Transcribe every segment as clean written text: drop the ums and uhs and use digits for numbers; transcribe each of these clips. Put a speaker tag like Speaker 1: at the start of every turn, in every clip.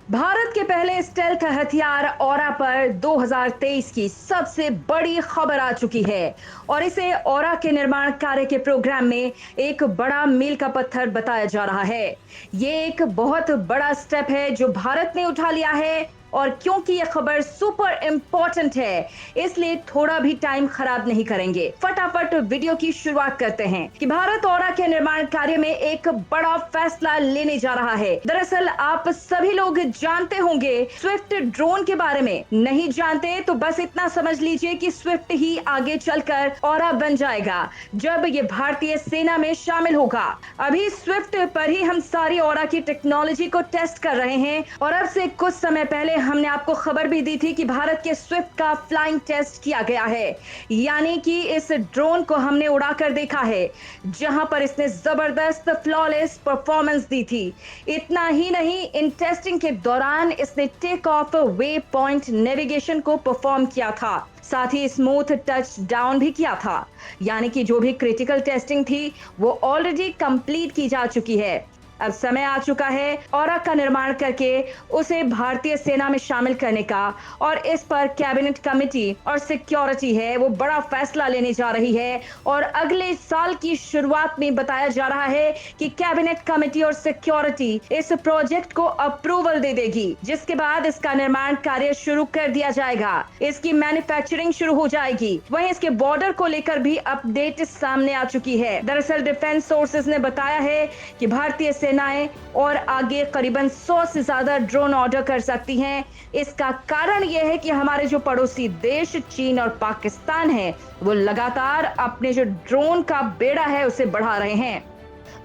Speaker 1: भारत के पहले स्टेल्थ हथियार ऑरा पर 2023 की सबसे बड़ी खबर आ चुकी है और इसे ऑरा के निर्माण कार्य के प्रोग्राम में एक बड़ा मील का पत्थर बताया जा रहा है। ये एक बहुत बड़ा स्टेप है जो भारत ने उठा लिया है और क्योंकि यह खबर सुपर इंपॉर्टेंट है इसलिए थोड़ा भी टाइम खराब नहीं करेंगे। फटाफट वीडियो की शुरुआत करते हैं कि भारत ऑरा के निर्माण कार्य में एक बड़ा फैसला लेने जा रहा है। दरअसल आप सभी लोग जानते होंगे स्विफ्ट ड्रोन के बारे में, नहीं जानते तो बस इतना समझ लीजिए कि स्विफ्ट ही आगे चलकर ऑरा बन जाएगा जब ये भारतीय सेना में शामिल होगा। अभी स्विफ्ट पर ही हम सारी ऑरा की टेक्नोलॉजी को टेस्ट कर रहे हैं और अब से कुछ समय पहले हमने आपको खबर भी दी थी कि भारत के स्विफ्ट का फ्लाइंग टेस्ट किया गया है, यानी कि इस ड्रोन को हमने उड़ाकर देखा है जहां पर इसने जबरदस्त फ्लॉलेस परफॉर्मेंस दी थी। इतना ही नहीं, इन टेस्टिंग के दौरान इसने take off waypoint navigation को परफॉर्म किया था, साथ ही स्मूथ टच डाउन भी किया था, यानी कि जो भी क्रिटिकल टेस्टिंग थी वो ऑलरेडी कंप्लीट की जा चुकी है। अब समय आ चुका है ऑरा का निर्माण करके उसे भारतीय सेना में शामिल करने का और इस पर कैबिनेट कमेटी और सिक्योरिटी है वो बड़ा फैसला लेने जा रही है और अगले साल की शुरुआत में बताया जा रहा है कि कैबिनेट कमेटी और सिक्योरिटी इस प्रोजेक्ट को अप्रूवल दे देगी, जिसके बाद इसका निर्माण कार्य शुरू कर दिया जाएगा। इसकी मैन्युफैक्चरिंग शुरू हो जाएगी। वहीं इसके बॉर्डर को लेकर भी अपडेट सामने आ चुकी है। दरअसल डिफेंस सोर्सेज ने बताया है कि भारतीय सेनाएं और आगे करीबन 100 से ज्यादा ड्रोन ऑर्डर कर सकती हैं। इसका कारण यह है कि हमारे जो पड़ोसी देश चीन और पाकिस्तान है वो लगातार अपने जो ड्रोन का बेड़ा है उसे बढ़ा रहे हैं।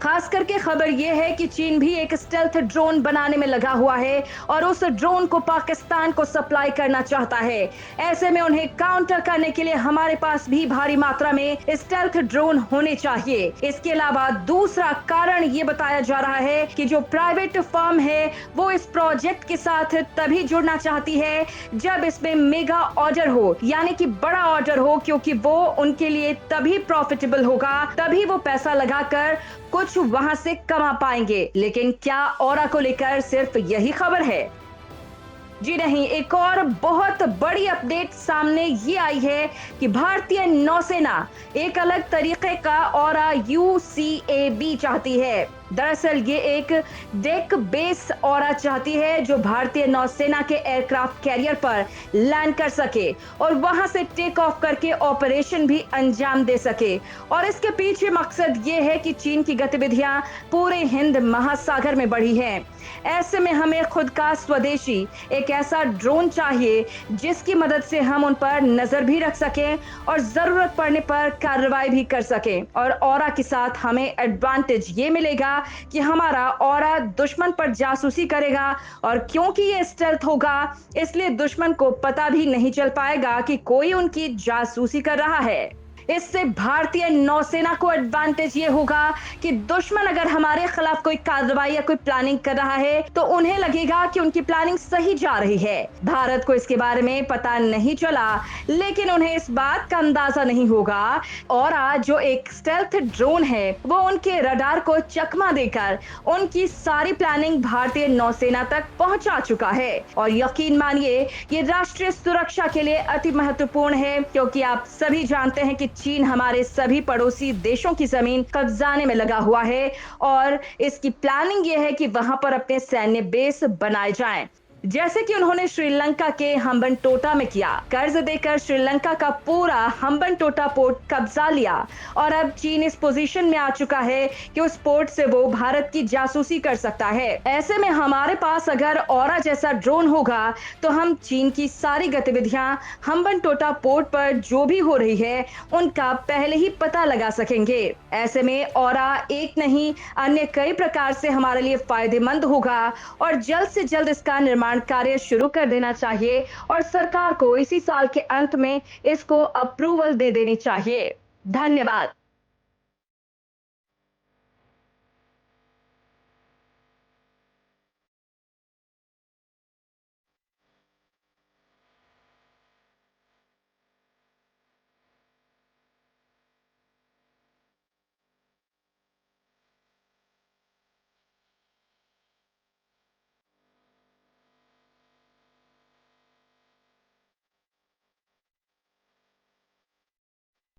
Speaker 1: खास करके खबर यह है कि चीन भी एक स्टेल्थ ड्रोन बनाने में लगा हुआ है और उस ड्रोन को पाकिस्तान को सप्लाई करना चाहता है। ऐसे में उन्हें काउंटर करने के लिए हमारे पास भी भारी मात्रा में स्टेल्थ ड्रोन होने चाहिए। इसके अलावा दूसरा कारण ये बताया जा रहा है कि जो प्राइवेट फर्म है वो इस प्रोजेक्ट के साथ तभी जुड़ना चाहती है जब इसमें मेगा ऑर्डर हो, यानी कि बड़ा ऑर्डर हो, क्योंकि वो उनके लिए तभी प्रॉफिटेबल होगा, तभी वो पैसा लगाकर कुछ वहां से कमा पाएंगे। लेकिन क्या ऑरा को लेकर सिर्फ यही खबर है? जी नहीं, एक और बहुत बड़ी अपडेट सामने ये आई है कि भारतीय नौसेना एक अलग तरीके का ऑरा UCAV चाहती है। दरअसल ये एक डेक बेस ऑरा चाहती है जो भारतीय नौसेना के एयरक्राफ्ट कैरियर पर लैंड कर सके और वहां से टेक ऑफ करके ऑपरेशन भी अंजाम दे सके। और इसके पीछे मकसद ये है कि चीन की गतिविधियां पूरे हिंद महासागर में बढ़ी हैं। ऐसे में हमें खुद का स्वदेशी एक ऐसा ड्रोन चाहिए जिसकी मदद से हम उन पर नजर भी रख सकें और जरूरत पड़ने पर कार्रवाई भी कर सकें। और ऑरा के साथ हमें एडवांटेज ये मिलेगा कि हमारा ऑरा दुश्मन पर जासूसी करेगा और क्योंकि ये स्टेल्थ होगा इसलिए दुश्मन को पता भी नहीं चल पाएगा कि कोई उनकी जासूसी कर रहा है। इससे भारतीय नौसेना को एडवांटेज ये होगा कि दुश्मन अगर हमारे खिलाफ कोई कार्रवाई या कोई प्लानिंग कर रहा है तो उन्हें लगेगा कि उनकी प्लानिंग सही जा रही है। भारत को इसके बारे में पता नहीं चला, लेकिन उन्हें इस बात का अंदाजा नहीं होगा और आज जो एक स्टेल्थ ड्रोन है वो उनके रडार को चकमा देकर उनकी सारी प्लानिंग भारतीय नौसेना तक पहुंचा चुका है। और यकीन मानिए ये राष्ट्रीय सुरक्षा के लिए अति महत्वपूर्ण है, क्योंकि आप सभी जानते हैं कि चीन हमारे सभी पड़ोसी देशों की जमीन कब्जाने में लगा हुआ है और इसकी प्लानिंग यह है कि वहां पर अपने सैन्य बेस बनाए जाएं, जैसे कि उन्होंने श्रीलंका के हम्बनटोटा में किया। कर्ज देकर श्रीलंका का पूरा हम्बनटोटा पोर्ट कब्जा लिया और अब चीन इस पोजीशन में आ चुका है कि उस पोर्ट से वो भारत की जासूसी कर सकता है। ऐसे में हमारे पास अगर ऑरा जैसा ड्रोन होगा तो हम चीन की सारी गतिविधियां हम्बनटोटा पोर्ट पर जो भी हो रही है उनका पहले ही पता लगा सकेंगे। ऐसे में ऑरा एक नहीं अन्य कई प्रकार से हमारे लिए फायदेमंद होगा और जल्द से जल्द इसका निर्माण कार्य शुरू कर देना चाहिए और सरकार को इसी साल के अंत में इसको अप्रूवल दे देनी चाहिए। धन्यवाद।